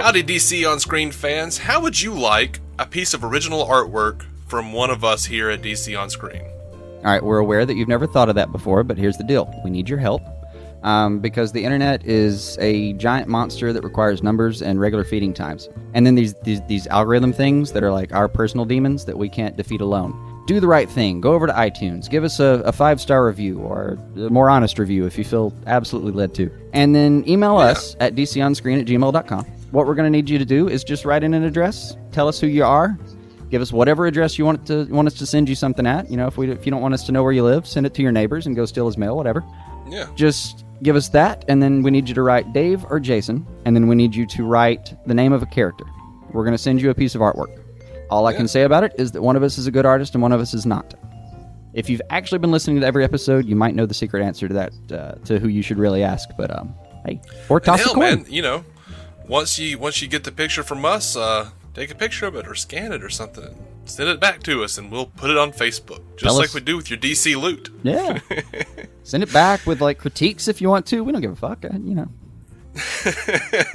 Howdy DC On Screen fans, how would you like a piece of original artwork from one of us here at DC On Screen? Alright, we're aware that you've never thought of that before, but here's the deal. We need your help. Because the internet is a giant monster that requires numbers and regular feeding times. And then these algorithm things that are like our personal demons that we can't defeat alone. Do the right thing. Go over to iTunes. Give us a 5-star review or a more honest review if you feel absolutely led to. And then email us at dconscreen@gmail.com. What we're going to need you to do is just write in an address. Tell us who you are. Give us whatever address you want us to send you something at. You know, if you don't want us to know where you live, send it to your neighbors and go steal his mail, whatever. Yeah. Just give us that, and then we need you to write Dave or Jason, and then we need you to write the name of a character. We're going to send you a piece of artwork. All I can say about it is that one of us is a good artist and one of us is not. If you've actually been listening to every episode, you might know the secret answer to that, to who you should really ask. But hey, or toss a coin. Man, you know, once you get the picture from us, take a picture of it or scan it or something. And send it back to us, and we'll put it on Facebook, just like we do with your DC loot. Yeah. Send it back with, like, critiques if you want to. We don't give a fuck, you know.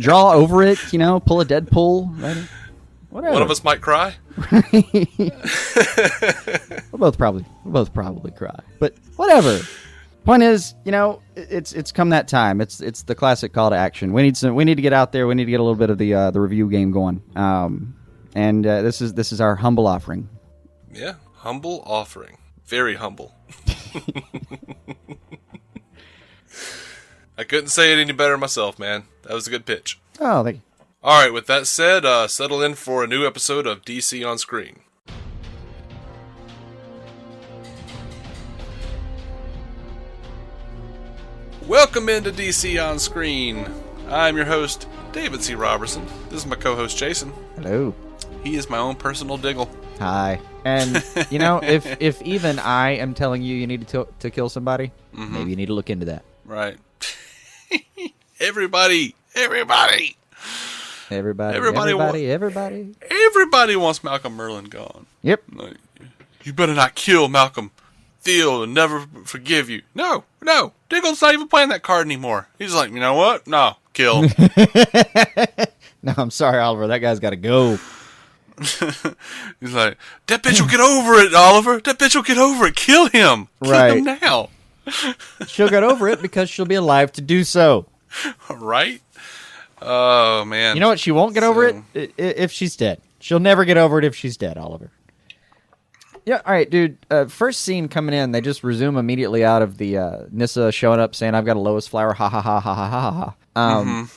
Draw over it, you know, pull a Deadpool. Right? Whatever. One of us might cry. We'll both probably cry. But whatever. Point is, you know, it's come that time. It's the classic call to action. We need to get out there. We need to get a little bit of the review game going. And this is our humble offering. Yeah, humble offering. Very humble. I couldn't say it any better myself, man. That was a good pitch. Oh, thank you. All right, with that said, settle in for a new episode of DC On Screen. Welcome into DC On Screen. I'm your host, David C. Robertson. This is my co-host, Jason. Hello. He is my own personal Diggle. Hi. And, you know, if even I am telling you need to kill somebody, maybe you need to look into that. Right. Everybody wants Malcolm Merlin gone. Yep. Like, you better not kill Malcolm. Thea will never forgive you. No. Diggle's not even playing that card anymore. He's like, you know what? No, kill. No, I'm sorry, Oliver. That guy's got to go. He's like, that bitch will get over it, Oliver. That bitch will get over it. Kill him. Kill him now. She'll get over it because she'll be alive to do so. Right? Oh, man. You know what? She won't get over it if she's dead. She'll never get over it if she's dead, Oliver. Yeah, all right, dude. First scene coming in, they just resume immediately out of the Nyssa showing up saying, I've got a Lois flower, ha ha ha ha ha ha ha.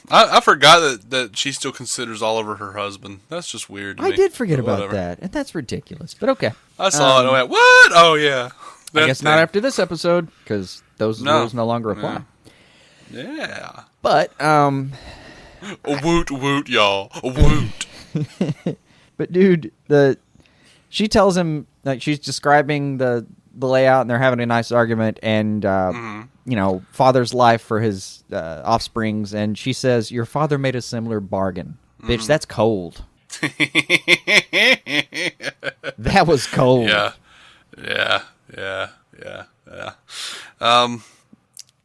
I forgot that she still considers Oliver her husband. That's just weird to me. I did forget about that, and that's ridiculous, but okay. I saw it and I went, what? Oh, yeah. I guess not after this episode, because those rules no longer apply. Yeah. But, woot, woot, y'all. Woot. But, dude, she tells him, like, she's describing the layout, and they're having a nice argument, and, you know, father's life for his offsprings, and she says, your father made a similar bargain. Bitch, that's cold. That was cold. Yeah.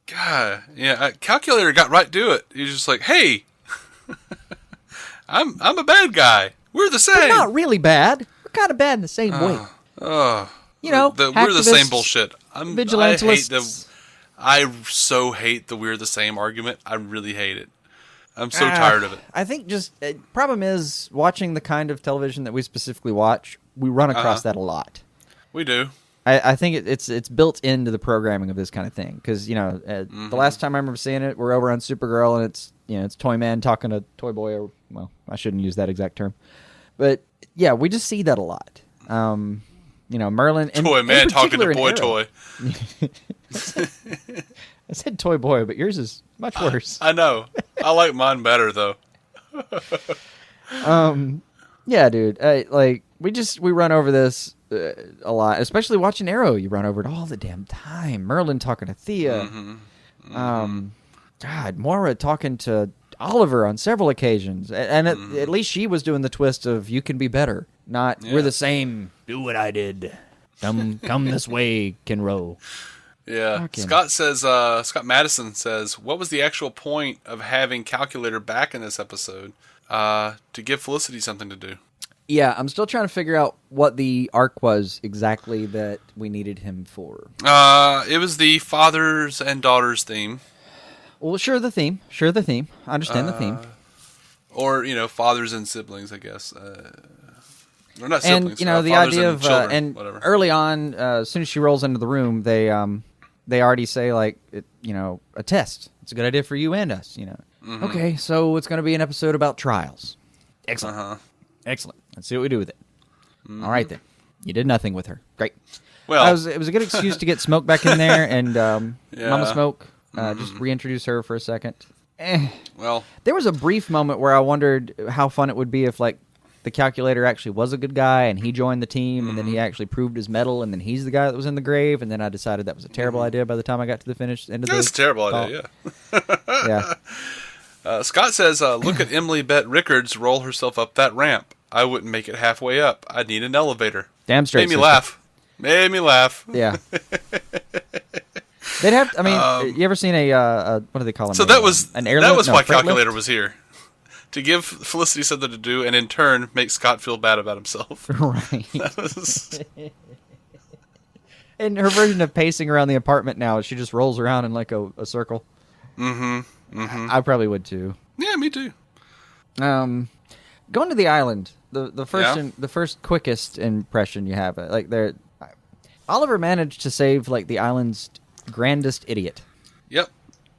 God, yeah, Calculator got right to it. He's just like, hey, I'm a bad guy. We're the same. We're not really bad. We're kind of bad in the same way. You know, we're the same bullshit. Vigilantalists. I so hate the we're the same argument. I really hate it. I'm so tired of it. I think problem is watching the kind of television that we specifically watch, we run across that a lot. We do. I think it's built into the programming of this kind of thing because the last time I remember seeing it, we're over on Supergirl and it's Toy Man talking to Toy Boy, or well, I shouldn't use that exact term, but yeah, we just see that a lot. Merlin and Toy Man talking to Boy Toy. I said Toy Boy, but yours is much worse. I know. I like mine better though. Yeah, dude. We run over this a lot, especially watching Arrow. You run over it all the damn time. Merlin talking to Thea. God, Moira talking to Oliver on several occasions, and at least she was doing the twist of "you can be better," not "we're the same." Do what I did. Come this way, Kenro. Yeah. Fucking- Scott Madison says, what was the actual point of having Calculator back in this episode? To give Felicity something to do. Yeah, I'm still trying to figure out what the arc was exactly that we needed him for. It was the fathers and daughters theme. Well, sure the theme. I understand the theme. Or, fathers and siblings, I guess. Or not siblings. And, the fathers idea and of, children, and whatever. early on, as soon as she rolls into the room, they already say, like, a test. It's a good idea for you and us, Mm-hmm. Okay, so it's going to be an episode about trials. Excellent. Uh-huh. Excellent. Let's see what we do with it. All right, then. You did nothing with her. Great. Well, it was a good excuse to get Smoke back in there, and Yeah. Mama Smoke, just reintroduce her for a second. well, There was a brief moment where I wondered how fun it would be if, like, the Calculator actually was a good guy, and he joined the team, and then he actually proved his mettle, and then he's the guy that was in the grave, and then I decided that was a terrible idea by the time I got to the end of the that's a terrible idea, yeah. Scott says, look at Emily Bette Rickards roll herself up that ramp. I wouldn't make it halfway up. I'd need an elevator. Damn straight. Made me sister. laugh. Made me laugh. Yeah. They'd have. I mean, you ever seen a what do they call them? So that was an airlift? that was No, why freight Calculator lift? was here. To give Felicity something to do, and in turn, make Scott feel bad about himself. Right. That was- And her version of pacing around the apartment now is she just rolls around in like a circle. I probably would too. yeah, me too. Going to the island, the first Yeah. the first quickest impression you have, like there, Oliver managed to save like the island's grandest idiot. Yep.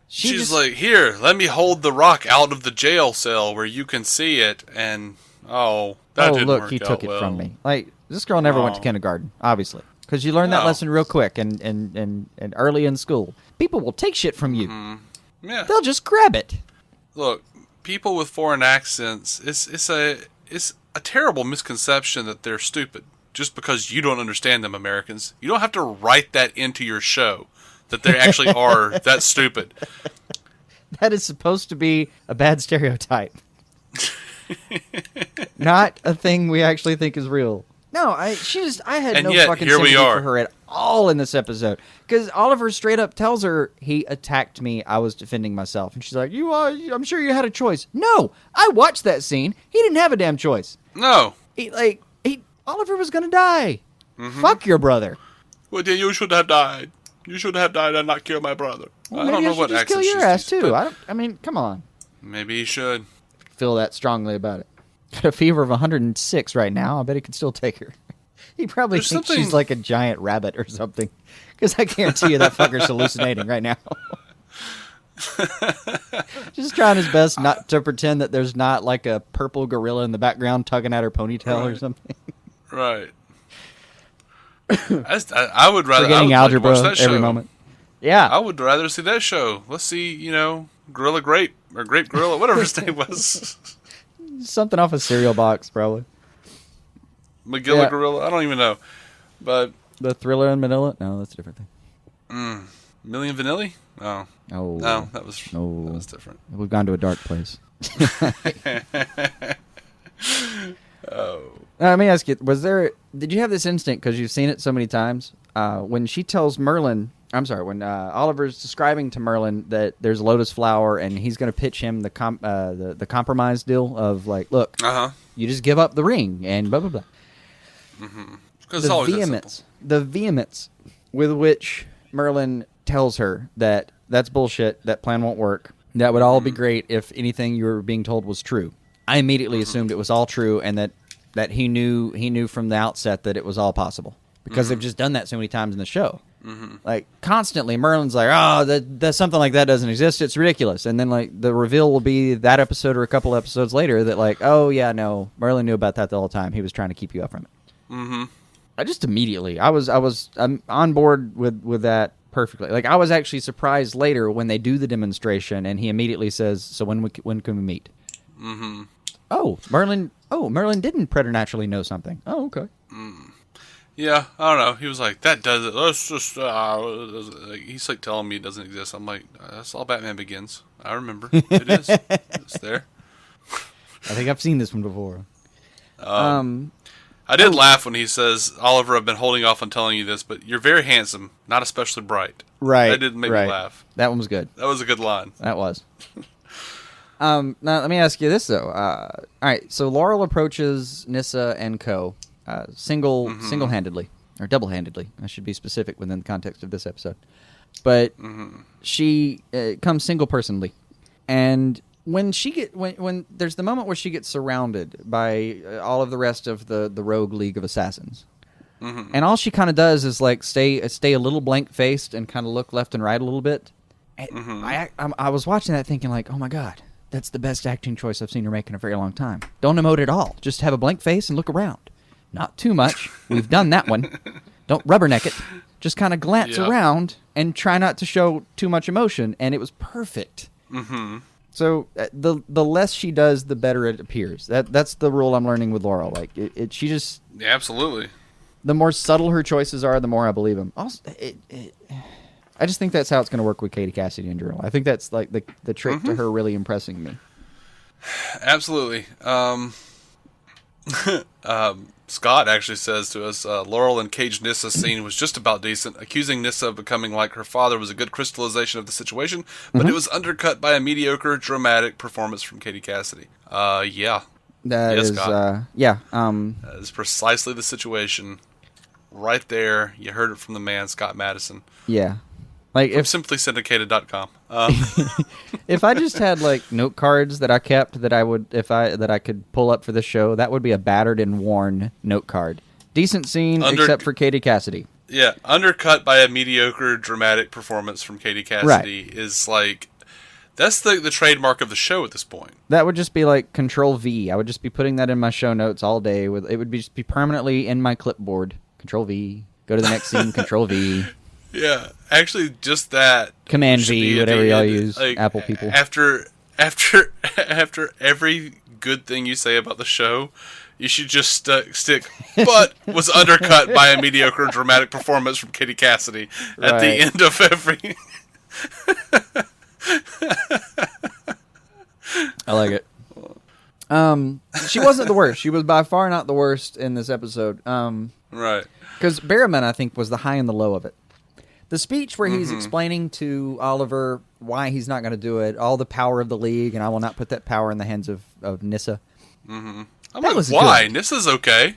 She She's just- like, here, let me hold the rock out of the jail cell where you can see it, and that didn't look, work he out took it well. from me. Like this girl never went to Oh. kindergarten, obviously, because you learn that No. lesson real quick and early in school. People will take shit from you. Yeah. They'll just grab it. Look, people with foreign accents, it's a terrible misconception that they're stupid just because you don't understand them, Americans. You don't have to write that into your show that they actually are that stupid. That is supposed to be a bad stereotype. Not a thing we actually think is real. No, I had And no yet, fucking here we sympathy are. for her at all in this episode. Because Oliver straight up tells her, he attacked me, I was defending myself. And she's like, I'm sure you had a choice. No, I watched that scene. He didn't have a damn choice. No. Oliver was going to die. Fuck your brother. Well, then you should have died. You should have died and not killed my brother. Well, I don't maybe know should what just accent kill your she's ass, using, too. but I mean, come on. maybe he should. Feel that strongly about it. Got a fever of 106 right now. I bet he could still take her. He probably There's thinks something- she's like a giant rabbit or something. Because I guarantee you that fucker's hallucinating right now. Just trying his best not to pretend that there's not like a purple gorilla in the background tugging at her ponytail or Right. something. Right. I would rather Forgetting I would algebra like to watch that every show. moment. Yeah. I would rather see that show. Let's see, Gorilla Grape or Grape Gorilla, whatever his name was. Something off a cereal box, probably. Magilla Yeah. Gorilla. I don't even know, but The Thriller in Manila? No, that's a different thing. Million Vanilli? Oh Oh. no, that was No. different. We've gone to a dark place. Let me ask you: did you have this instinct because you've seen it so many times? When she tells Merlin, when Oliver's describing to Merlin that there's lotus flower and he's going to pitch him the compromise deal of like, look, you just give up the ring and blah blah blah. Because it's always that simple. The vehemence with which Merlin tells her that that's bullshit, that plan won't work. That would all be great if anything you were being told was true. I immediately assumed it was all true and that he knew from the outset that it was all possible because they've just done that so many times in the show. Like constantly, Merlin's like, "Oh, that something like that doesn't exist. It's ridiculous." And then like the reveal will be that episode or a couple episodes later that like, "Oh yeah, no, Merlin knew about that the whole time. He was trying to keep you up from it." I just immediately, I'm on board with that perfectly. Like I was actually surprised later when they do the demonstration and he immediately says, "So when can we meet?" Oh, Merlin didn't preternaturally know something. Oh, okay. Yeah, I don't know. He was like, "That does it. Let's just." He's like telling me it doesn't exist. I'm like, "That's all Batman Begins. I remember. It is. It's there." I think I've seen this one before. I I did laugh when he says, Oliver, I've been holding off on telling you this, but you're very handsome, not especially bright. Right. That did make me laugh. That one was good. That was a good line. That was. Now, let me ask you this, though. All right, so Laurel approaches Nyssa and Co. Single-handedly, or double-handedly. I should be specific within the context of this episode. But she comes single-personally. And when there's the moment where she gets surrounded by all of the rest of the rogue League of Assassins, and all she kind of does is like stay a little blank-faced and kind of look left and right a little bit. I was watching that thinking like, oh my god, that's the best acting choice I've seen her make in a very long time. Don't emote at all. Just have a blank face and look around. Not too much. We've done that one. Don't rubberneck it. Just kind of glance around and try not to show too much emotion, and it was perfect. So the less she does, the better it appears. That's the rule I'm learning with Laurel. Like she just absolutely. The more subtle her choices are, the more I believe them. Also, I just think that's how it's going to work with Katie Cassidy in general. I think that's like the trick to her really impressing me. Absolutely. Scott actually says to us, Laurel and Cage Nyssa scene was just about decent. Accusing Nyssa of becoming like her father was a good crystallization of the situation, but it was undercut by a mediocre, dramatic performance from Katie Cassidy. Yeah. That is, Scott. That is precisely the situation. Right there. You heard it from the man, Scott Madison. Yeah. Like from simplysyndicated.com. If I just had like note cards that I kept that I could pull up for this show, that would be a battered and worn note card. Decent scene except for Katie Cassidy. Yeah, undercut by a mediocre dramatic performance from Katie Cassidy is like that's the trademark of the show at this point. That would just be like Control V. I would just be putting that in my show notes all day. It would just be permanently in my clipboard. Control V. Go to the next scene. Control V. Yeah, actually, just that. Command V, whatever y'all use, like, Apple people. After every good thing you say about the show, you should just stick. But was undercut by a mediocre dramatic performance from Katie Cassidy at the end of every. I like it. She wasn't the worst. She was by far not the worst in this episode. Right. Because Barrowman, I think, was the high and the low of it. The speech where he's explaining to Oliver why he's not going to do it, all the power of the League, and I will not put that power in the hands of Nyssa. I'm like, why? Good. Nyssa's okay.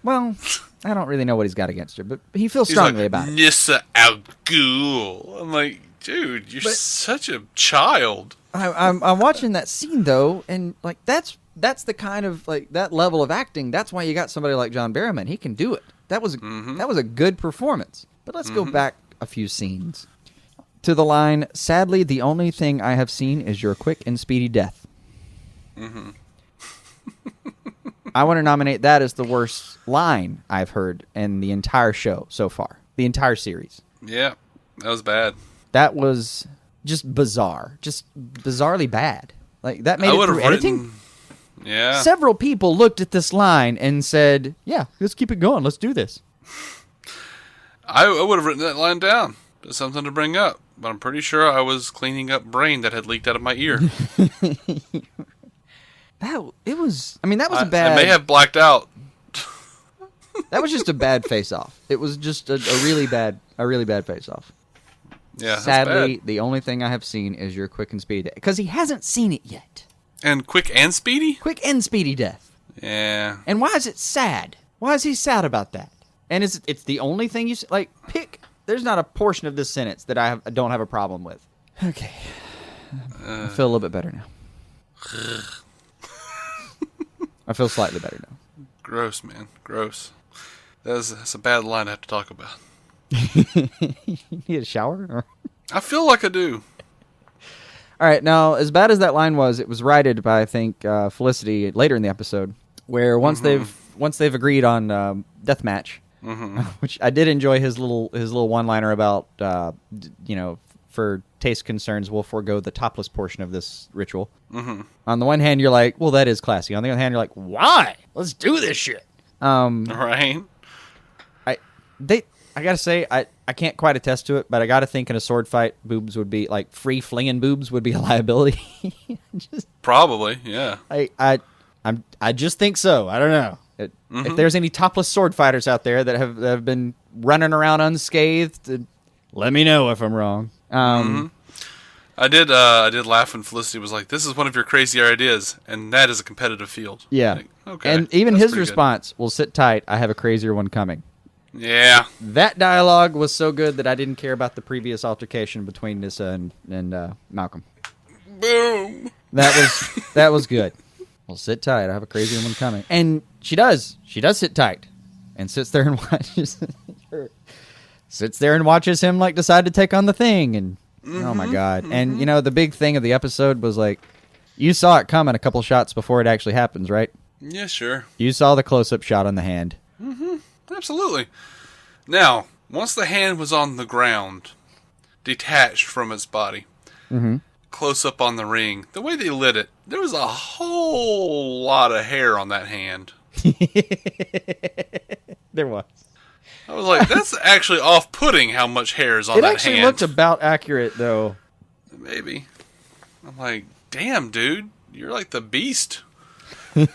Well, I don't really know what he's got against her, but he feels strongly about it. Nyssa al Ghul. I'm like, dude, you're such a child. I'm watching that scene, though, and like that's the kind of, like, that level of acting, that's why you got somebody like John Barrowman. He can do it. That was a good performance. But let's go back a few scenes to the line, sadly, the only thing I have seen is your quick and speedy death. I want to nominate that as the worst line I've heard in the entire show so far. The entire series. Yeah, that was bad. That was just bizarre. Just bizarrely bad. Like, that made it through editing? Yeah. Several people looked at this line and said, yeah, let's keep it going. Let's do this. I would have written that line down. It's something to bring up. But I'm pretty sure I was cleaning up brain that had leaked out of my ear. That was a bad... I may have blacked out. That was just a bad face-off. It was just a really bad face-off. Yeah, sadly, the only thing I have seen is your quick and speedy death. Because he hasn't seen it yet. And quick and speedy? Quick and speedy death. Yeah. And why is it sad? Why is he sad about that? And it's the only thing you... Like, pick... There's not a portion of this sentence that I don't have a problem with. Okay. I feel a little bit better now. I feel slightly better now. Gross, man. Gross. That's a bad line I have to talk about. You need a shower? Or? I feel like I do. All right. Now, as bad as that line was, it was righted by, I think, Felicity later in the episode, where once they've agreed on deathmatch, which I did enjoy his little one-liner about, for taste concerns, we'll forego the topless portion of this ritual. On the one hand, you're like, well, that is classy. On the other hand, you're like, why? Let's do this shit. Right. I gotta say, I can't quite attest to it, but I gotta think in a sword fight, boobs would be, like, free flinging boobs would be a liability. Probably, yeah. I just think so. I don't know. If there's any topless sword fighters out there that have been running around unscathed, let me know if I'm wrong. I did laugh when Felicity was like, "This is one of your crazy ideas, and that is a competitive field." Yeah. Like, okay. And even that's his pretty response, "Well, sit tight. I have a crazier one coming." good. Yeah. That dialogue was so good that I didn't care about the previous altercation between Nyssa and Malcolm. Boom. That was good. Well, sit tight. I have a crazier one coming. And she does. She does sit tight, and sits there and watches him like decide to take on the thing. And oh my god! And the big thing of the episode was like, you saw it coming a couple shots before it actually happens, right? Yeah, sure. You saw the close-up shot on the hand. Absolutely. Now, once the hand was on the ground, detached from its body, close up on the ring, the way they lit it, there was a whole lot of hair on that hand. There was. I was like, that's actually off-putting how much hair is on that hand. It actually looked about accurate, though. Maybe. I'm like, damn, dude, you're like the Beast. No,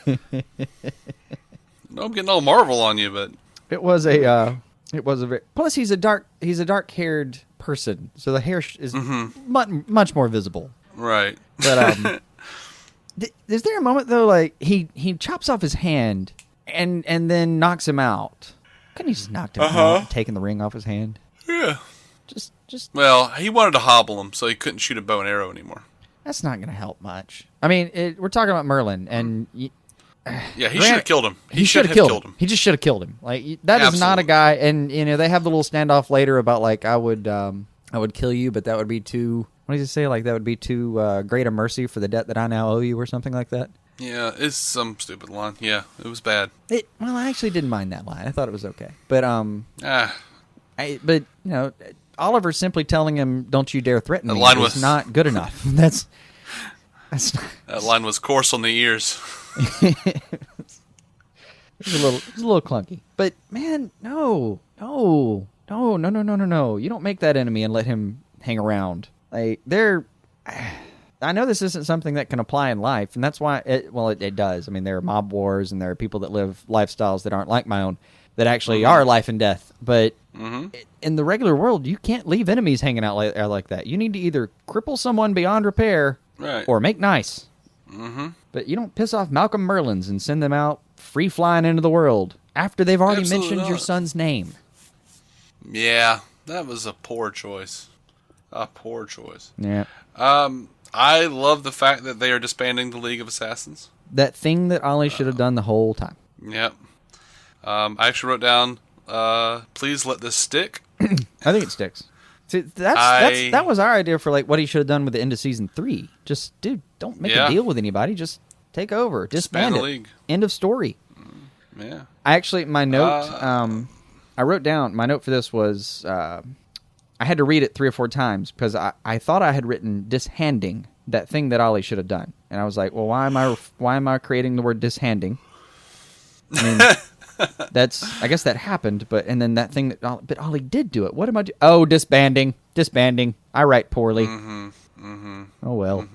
I'm getting all Marvel on you, but it was a very. Plus, he's a dark-haired person, so the hair is much more visible. Right. But is there a moment though, like he chops off his hand and then knocks him out? Couldn't he just knocked him out, taking the ring off his hand? Yeah. Just. Well, he wanted to hobble him, so he couldn't shoot a bow and arrow anymore. That's not going to help much. I mean, we're talking about Merlin, and yeah, he should have killed him. He should have killed him. He just should have killed him. Like that is not a guy. And they have the little standoff later about like I would kill you, but that would be too. What does he say? Like that would be too great a mercy for the debt that I now owe you, or something like that. Yeah, it's some stupid line. Yeah, it was bad. Well, I actually didn't mind that line. I thought it was okay. But Oliver simply telling him, "Don't you dare threaten me," was not good enough. That's not, that line was coarse on the ears. It's a little clunky. But man, no. You don't make that enemy and let him hang around. Like I know this isn't something that can apply in life, and that's why it does. I mean, there are mob wars, and there are people that live lifestyles that aren't like my own, that actually are life and death. But in the regular world, you can't leave enemies hanging out like that. You need to either cripple someone beyond repair, or make nice. But you don't piss off Malcolm Merlins and send them out free flying into the world after they've already mentioned your son's name. Yeah, that was a poor choice. A poor choice. Yeah. I love the fact that they are disbanding the League of Assassins. That thing that Ollie should have done the whole time. Yep. I actually wrote down, please let this stick. I think it sticks. See, that was our idea for like what he should have done with the end of season 3. Just, dude, don't make a deal with anybody. Just take over. Disband the league. End of story. Yeah. I actually, my note, I wrote down, my note for this was, I had to read it 3 or 4 times because I thought I had written dishanding, that thing that Ollie should have done. And I was like, well, why am I creating the word dishanding? I mean, I guess that happened, and then that thing but Ollie did do it. What am I doing? Oh, disbanding. I write poorly. Oh, well.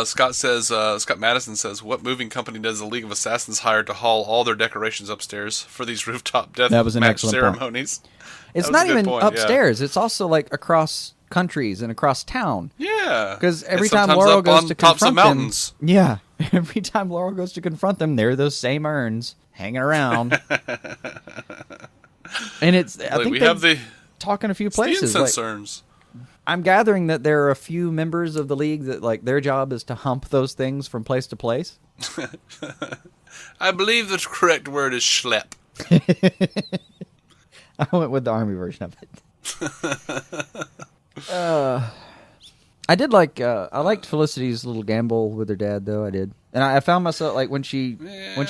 Scott Madison says, what moving company does the League of Assassins hire to haul all their decorations upstairs for these rooftop death match ceremonies? Point. It's not even upstairs. It's also like across countries and across town. Yeah. Because every time Laurel goes to confront them, every time Laurel goes to confront them, there are those same urns hanging around. And I think we have the talk in a few places. Urns. I'm gathering that there are a few members of the league that like their job is to hump those things from place to place. I believe the correct word is schlep. I went with the army version of it. I did like. I liked Felicity's little gamble with her dad, though. I did, and I found myself like when she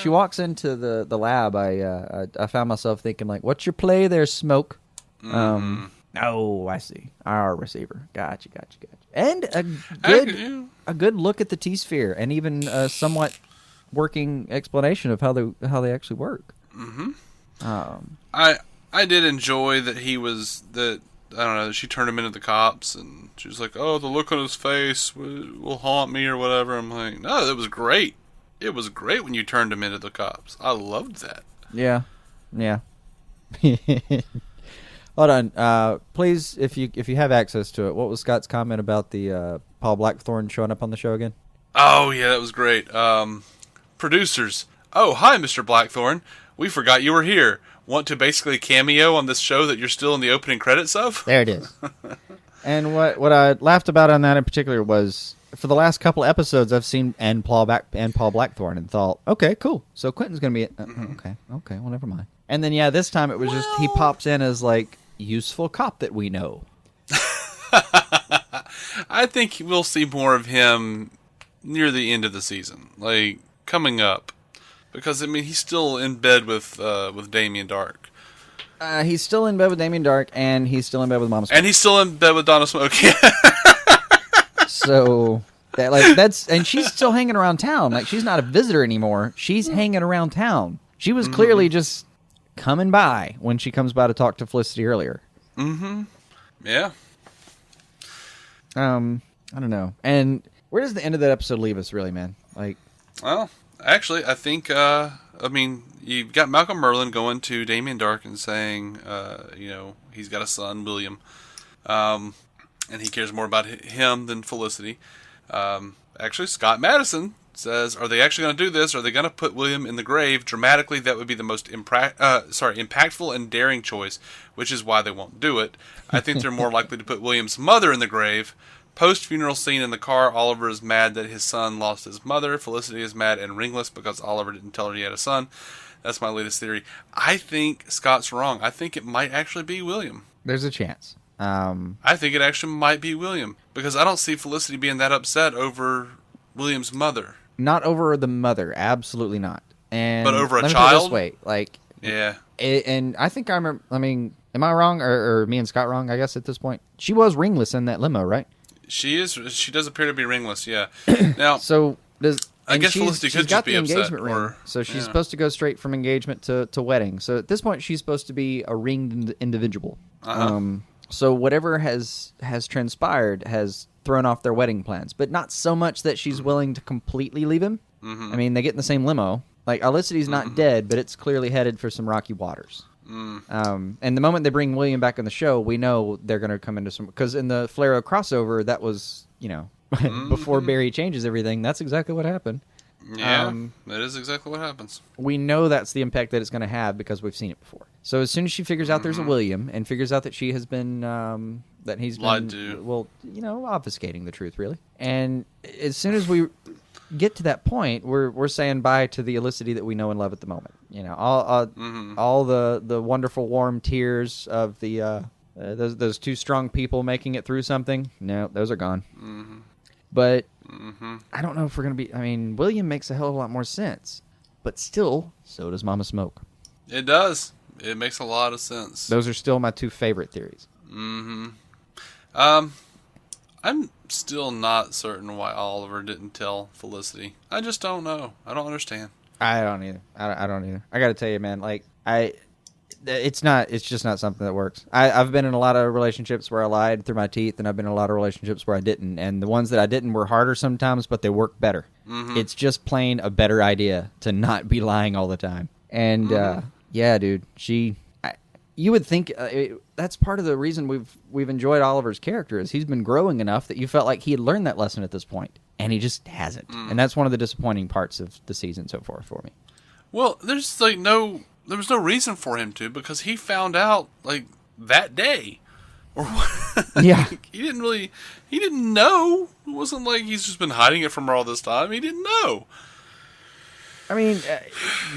walks into the lab. I found myself thinking like, "What's your play there, Smoke?" Oh, I see. Our receiver. Gotcha. And a good look at the T-sphere, and even a somewhat working explanation of how they actually work. I did enjoy that he was that. I don't know. She turned him into the cops, and she was like, "Oh, the look on his face will haunt me, or whatever." I'm like, "No, that was great. It was great when you turned him into the cops. I loved that. Yeah. Hold on. Please, if you have access to it, what was Scott's comment about the Paul Blackthorne showing up on the show again? Oh, yeah, that was great. Producers. Oh, hi, Mr. Blackthorne. We forgot you were here. Want to basically cameo on this show that you're still in the opening credits of? There it is. And what I laughed about on that in particular was, for the last couple episodes, I've seen Paul Blackthorne and thought, okay, cool. So Quentin's going to be... Okay, well, never mind. And then, yeah, this time it was just he pops in as, like, useful cop that we know. I think we'll see more of him near the end of the season, like, coming up. Because, I mean, he's still in bed with Damien Dark. He's still in bed with Damien Dark, and he's still in bed with Mama Smoke. And he's still in bed with Donna Smoke. So and she's still hanging around town. Like, she's not a visitor anymore. She's hanging around town. She was clearly just coming by when she comes by to talk to Felicity earlier. Mm-hmm. Yeah. I don't know. And where does the end of that episode leave us, really, man? Like, well, actually, I think you've got Malcolm Merlin going to Damien Dark and saying, he's got a son, William, and he cares more about him than Felicity. Actually, Scott Madison says, are they actually going to do this? Are they going to put William in the grave? Dramatically, that would be the most impactful and daring choice, which is why they won't do it. I think they're more likely to put William's mother in the grave. Post-funeral scene in the car, Oliver is mad that his son lost his mother. Felicity is mad and ringless because Oliver didn't tell her he had a son. That's my latest theory. I think Scott's wrong. I think it might actually be William. There's a chance. I think it actually might be William. Because I don't see Felicity being that upset over William's mother. Not over the mother. Absolutely not. But over a let me put it child? this way. Like, yeah. And I think I remember, I mean, am I wrong? Or me and Scott wrong, I guess, at this point? She was ringless in that limo, right? She is. She does appear to be ringless, yeah. Now, so I guess Felicity could just be upset. Engagement ring, so she's supposed to go straight from engagement to wedding. So at this point, she's supposed to be a ringed individual. So whatever has transpired has thrown off their wedding plans, but not so much that she's willing to completely leave him. Mm-hmm. I mean, they get in the same limo. Like, Felicity's not dead, but it's clearly headed for some rocky waters. And the moment they bring William back on the show, we know they're going to come into some... Because in the Flaro crossover, that was, before Barry changes everything, that's exactly what happened. Yeah, that is exactly what happens. We know that's the impact that it's going to have because we've seen it before. So as soon as she figures out there's a William and figures out that she has been... that he's lied been... to. Well, obfuscating the truth, really. And as soon as we... get to that point, we're saying bye to the Felicity that we know and love at the moment. All the wonderful warm tears of the those two strong people making it through something. No, those are gone. Mm-hmm. But I don't know if we're gonna be. I mean, William makes a hell of a lot more sense, but still, so does Mama Smoke. It does. It makes a lot of sense. Those are still my two favorite theories. Mm-hmm. I'm still not certain why Oliver didn't tell Felicity. I just don't know. I don't understand. I don't either. I don't either. I got to tell you, man. Like, it's just not something that works. I've been in a lot of relationships where I lied through my teeth, and I've been in a lot of relationships where I didn't. And the ones that I didn't were harder sometimes, but they work better. Mm-hmm. It's just plain a better idea to not be lying all the time. And yeah, dude, you would think that's part of the reason we've enjoyed Oliver's character is he's been growing enough that you felt like he had learned that lesson at this point, and he just hasn't. And that's one of the disappointing parts of the season so far for me. Well, there was no reason for him to, because he found out like that day, or yeah, he didn't know. It wasn't like he's just been hiding it from her all this time. He didn't know. I mean,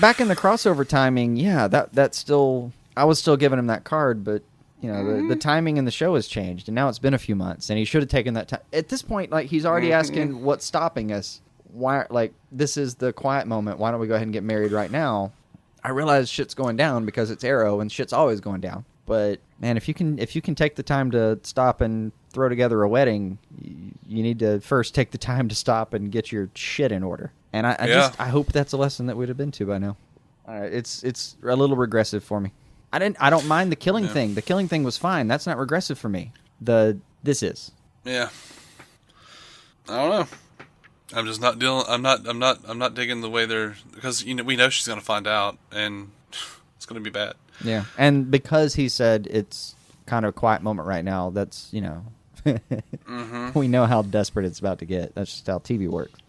back in the crossover timing, yeah, that's still. I was still giving him that card, but the timing in the show has changed, and now it's been a few months, and he should have taken that time. At this point, like, he's already asking what's stopping us. Why? Like, this is the quiet moment. Why don't we go ahead and get married right now? I realize shit's going down because it's Arrow, and shit's always going down. But man, if you can take the time to stop and throw together a wedding, you need to first take the time to stop and get your shit in order. And I hope that's a lesson that we'd have been to by now. It's a little regressive for me. I don't mind the killing thing. The killing thing was fine. That's not regressive for me. This is. Yeah. I don't know. I'm just not dealing. I'm not digging the way they're, because we know she's gonna find out, and it's gonna be bad. Yeah, and because he said it's kind of a quiet moment right now, that's we know how desperate it's about to get. That's just how TV works.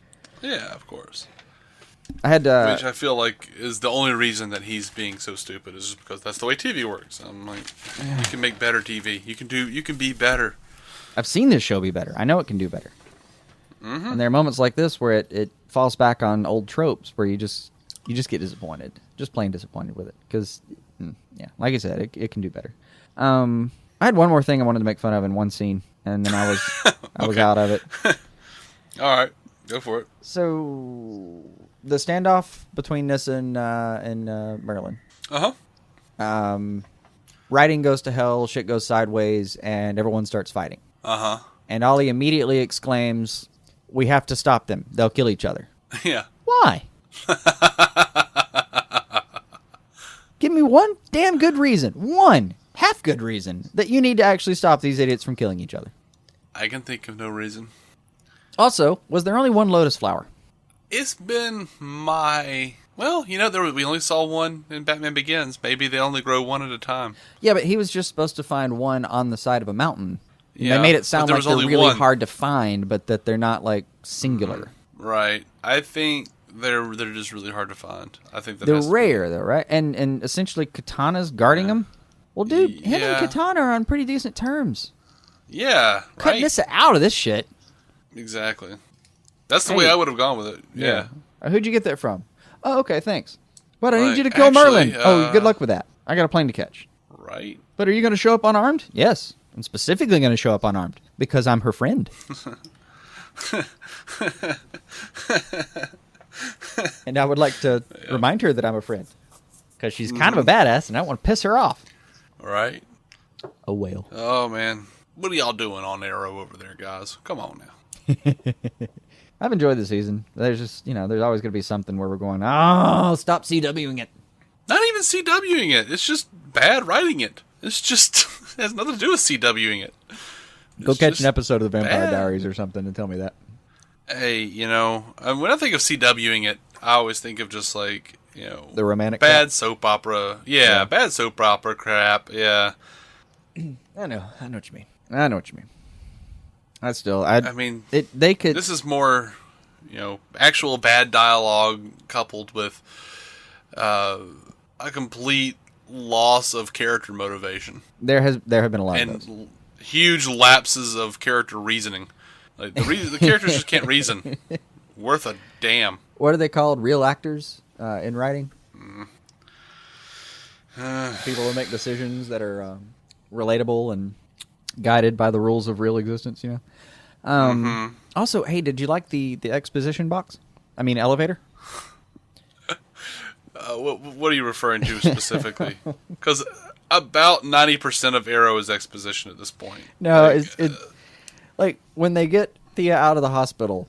Yeah, of course. I had Which I feel like is the only reason that he's being so stupid is just because that's the way TV works. I'm like, you can make better TV. You can be better. I've seen this show be better. I know it can do better. And there are moments like this where it falls back on old tropes where you just get disappointed, just plain disappointed with it. Because, like I said, it can do better. I had one more thing I wanted to make fun of in one scene, and then I was out of it. All right, go for it. So the standoff between Nyssa and Merlin. Writing goes to hell, shit goes sideways, and everyone starts fighting. And Ollie immediately exclaims, "We have to stop them. They'll kill each other." Yeah. Why? Give me one damn good reason. One half good reason that you need to actually stop these idiots from killing each other. I can think of no reason. Also, was there only one lotus flower? It's been we only saw one in Batman Begins. Maybe they only grow one at a time. Yeah, but he was just supposed to find one on the side of a mountain. Yeah, they made it sound like they're really one. hard to find, but that they're not like singular. Right. I think they're just really hard to find. I think they're rare though, right? And essentially Katana's guarding them. Well, dude, him and Katana are on pretty decent terms. Yeah, Cut Nyssa out of this shit. Exactly. That's the way I would have gone with it. Yeah. Who'd you get that from? Oh, okay, thanks. But I need you to kill Merlin. Good luck with that. I got a plane to catch. Right. But are you going to show up unarmed? Yes. I'm specifically going to show up unarmed because I'm her friend. And I would like to remind her that I'm a friend because she's kind of a badass and I don't want to piss her off. Right. A whale. Oh, man. What are y'all doing on Arrow over there, guys? Come on now. I've enjoyed the season. There's just, there's always going to be something where we're going, oh, stop CWing it. Not even CWing it. It's just bad writing it. It's just, it has nothing to do with CWing it. Go catch an episode of the Vampire Diaries or something and tell me that. Hey, when I think of CWing it, I always think of just like, the romantic bad soap opera. Yeah, bad soap opera crap. Yeah. I know what you mean. They could. This is more, actual bad dialogue coupled with a complete loss of character motivation. There have been a lot of those. And huge lapses of character reasoning. Like the characters just can't reason. Worth a damn. What are they called? Real actors in writing? People who make decisions that are relatable and guided by the rules of real existence, Also, hey, did you like the exposition box? I mean, elevator? What are you referring to specifically? Because about 90% of Arrow is exposition at this point. No, it's like when they get Thea out of the hospital.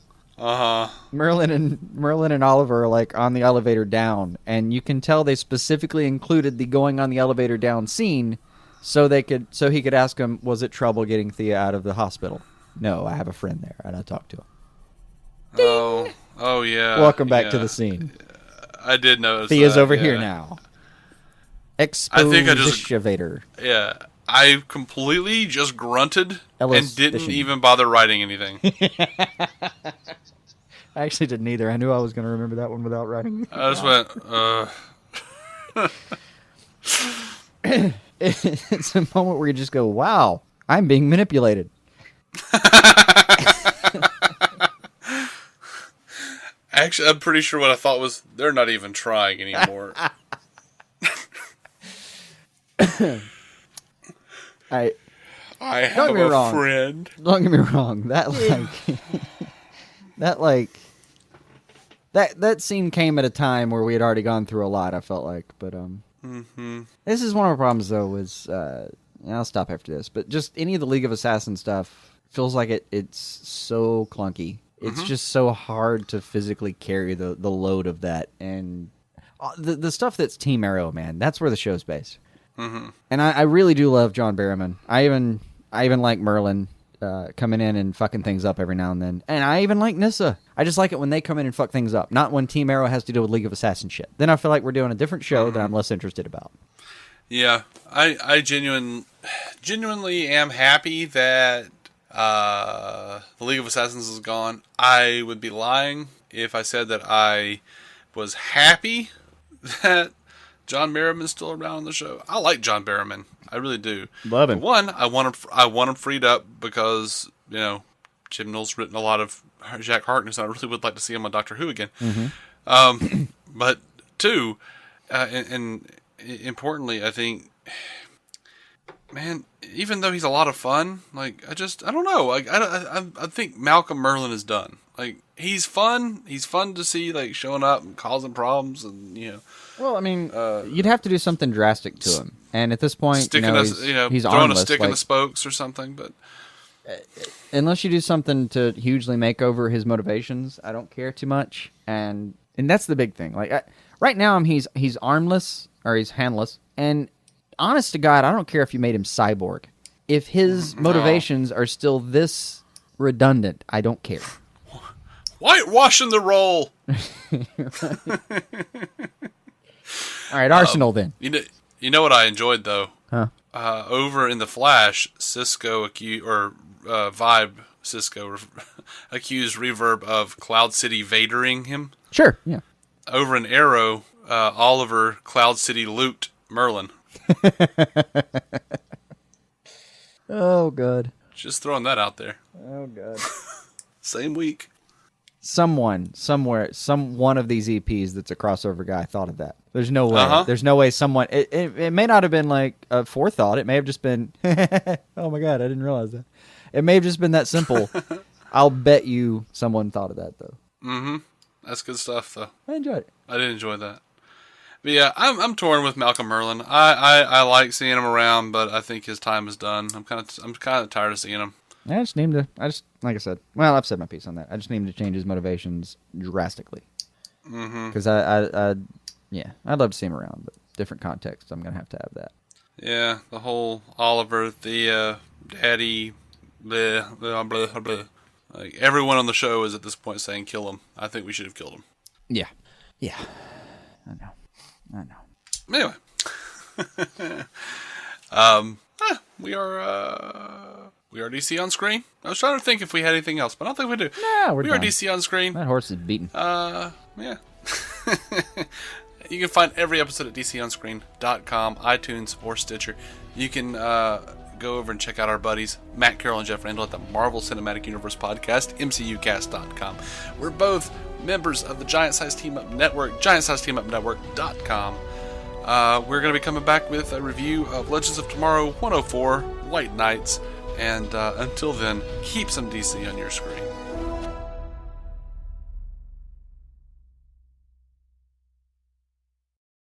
Merlin and Oliver are like on the elevator down, and you can tell they specifically included the going on the elevator down scene so he could ask him, was it trouble getting Thea out of the hospital? No, I have a friend there, and I talked to him. Ding! Oh yeah. Welcome back to the scene. I did notice Thea's that, over here now. Expositivator. Yeah. I completely just grunted and didn't even bother writing anything. I actually didn't either. I knew I was going to remember that one without writing. I just went, It's a moment where you just go, wow, I'm being manipulated. Actually, I'm pretty sure what I thought was, they're not even trying anymore. I have a friend. Don't get me wrong. That scene came at a time where we had already gone through a lot, I felt like. But this is one of our problems, though, was I'll stop after this, but just any of the League of Assassins stuff feels like it's so clunky. It's just so hard to physically carry the load of that. And the stuff that's Team Arrow, man, that's where the show's based. And I really do love John Barrowman. I even like Merlin. coming in and fucking things up every now and then. And I even like Nyssa. I just like it when they come in and fuck things up, not when Team Arrow has to deal with League of Assassins shit. Then I feel like we're doing a different show that I'm less interested about. Yeah, I genuinely am happy that the League of Assassins is gone. I would be lying if I said that I was happy that John Barrowman's still around on the show. I like John Barrowman. I really do. Love him. But one, I want him freed up because, you know, Jim Knowles written a lot of Jack Harkness, and I really would like to see him on Doctor Who again. Mm-hmm. But two, and importantly, I think, man, even though he's a lot of fun, like, I don't know. Like, I think Malcolm Merlin is done. Like, he's fun. He's fun to see, like, showing up and causing problems, and, you know. Well, I mean, you'd have to do something drastic to him. And at this point, he's throwing armless, a stick in the spokes or something. But unless you do something to hugely make over his motivations, I don't care too much. And that's the big thing. Like right now, he's armless or he's handless. And honest to God, I don't care if you made him cyborg. If his motivations are still this redundant, I don't care. Whitewashing the role. All right, Arsenal then. You know what I enjoyed though? Huh? Over in the Flash, Cisco accused Reverb of Cloud City Vadering him. Sure, yeah. Over in Arrow, Oliver Cloud City Loot Merlin. Oh God. Just throwing that out there. Oh God. Same week. Someone, somewhere, one of these EPs that's a crossover guy thought of that. There's no way. There's no way someone... It may not have been like a forethought. It may have just been... oh my God, I didn't realize that. It may have just been that simple. I'll bet you someone thought of that, though. Mm-hmm. That's good stuff, though. I enjoyed it. I did enjoy that. But yeah, I'm torn with Malcolm Merlin. I like seeing him around, but I think his time is done. I'm kind of tired of seeing him. I just need him to... like I said... Well, I've said my piece on that. I just need him to change his motivations drastically. Because yeah, I'd love to see him around, but different context. I'm going to have that. Yeah, the whole Oliver, Thea, Daddy, blah, blah, blah, blah. Like, everyone on the show is at this point saying kill him. I think we should have killed him. Yeah. Yeah. I know. Anyway. We are DC on screen. I was trying to think if we had anything else, but I don't think we do. No, we are DC on screen. That horse is beaten. Yeah. You can find every episode at dconscreen.com, iTunes, or Stitcher. You can go over and check out our buddies, Matt Carroll and Jeff Randall, at the Marvel Cinematic Universe podcast, mcucast.com. We're both members of the Giant Size Team Up Network, giantsizeteamupnetwork.com. We're going to be coming back with a review of Legends of Tomorrow 104, White Knights, and until then, keep some DC on your screen.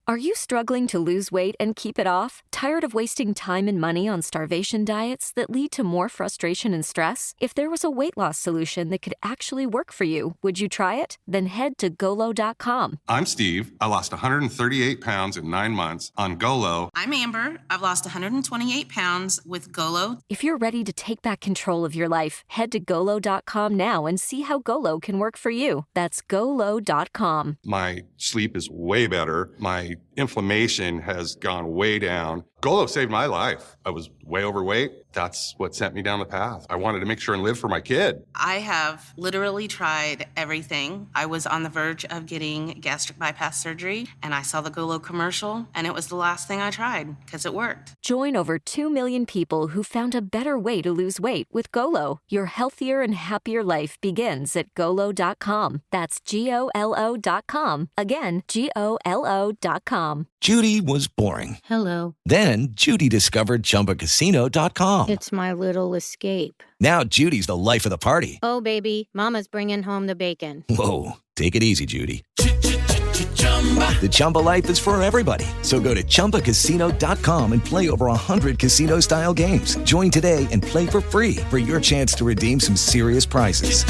Are you struggling to lose weight and keep it off? Tired of wasting time and money on starvation diets that lead to more frustration and stress? If there was a weight loss solution that could actually work for you, would you try it? Then head to Golo.com. I'm Steve. I lost 138 pounds in 9 months on Golo. I'm Amber. I've lost 128 pounds with Golo. If you're ready to take back control of your life, head to Golo.com now and see how Golo can work for you. That's Golo.com. My sleep is way better. My inflammation has gone way down. Golo saved my life. I was way overweight. That's what sent me down the path. I wanted to make sure and live for my kid. I have literally tried everything. I was on the verge of getting gastric bypass surgery, and I saw the Golo commercial, and it was the last thing I tried because it worked. Join over 2 million people who found a better way to lose weight with Golo. Your healthier and happier life begins at Golo.com. That's Golo.com. Again, Golo.com. Judy was boring. Hello. Then Judy discovered ChumbaCasino.com. It's my little escape. Now Judy's the life of the party. Oh, baby, mama's bringing home the bacon. Whoa, take it easy, Judy. The Chumba life is for everybody. So go to ChumbaCasino.com and play over 100 casino-style games. Join today and play for free for your chance to redeem some serious prizes.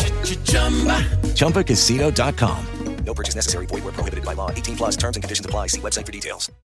ChumbaCasino.com. No purchase necessary. Void where prohibited by law. 18+ terms and conditions apply. See website for details.